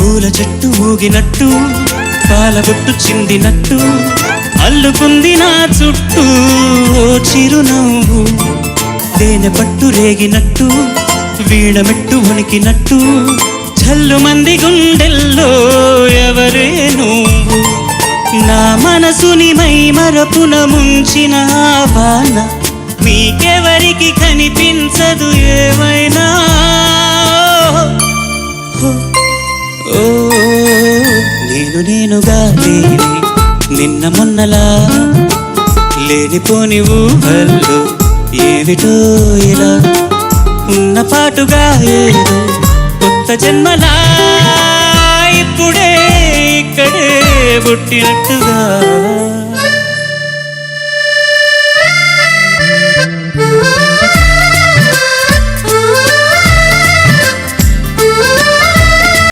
పూల చెట్టు ఊగినట్టు పాలబొట్టు చిందినట్టు అల్లుకుంది నా చుట్టూ ఓ చిరునవ్వు తేనె పట్టు రేగినట్టు వీణమెట్టు వణికినట్టు చల్లు మంది గుండెల్లో ఎవరే నువ్వు నా మనసుని మై మరపున ముంచిన వాన మీకెవరికి కనిపించదు ఏమైనా ఓ నేనుగా లేని నిన్న మొన్నలా లేనిపోని ఊహల్లో ఏమిటో ఇలా ఉన్న పాటుగా ఏదో కొత్త జన్మలా ఇప్పుడే ఇక్కడే పుట్టినట్టుగా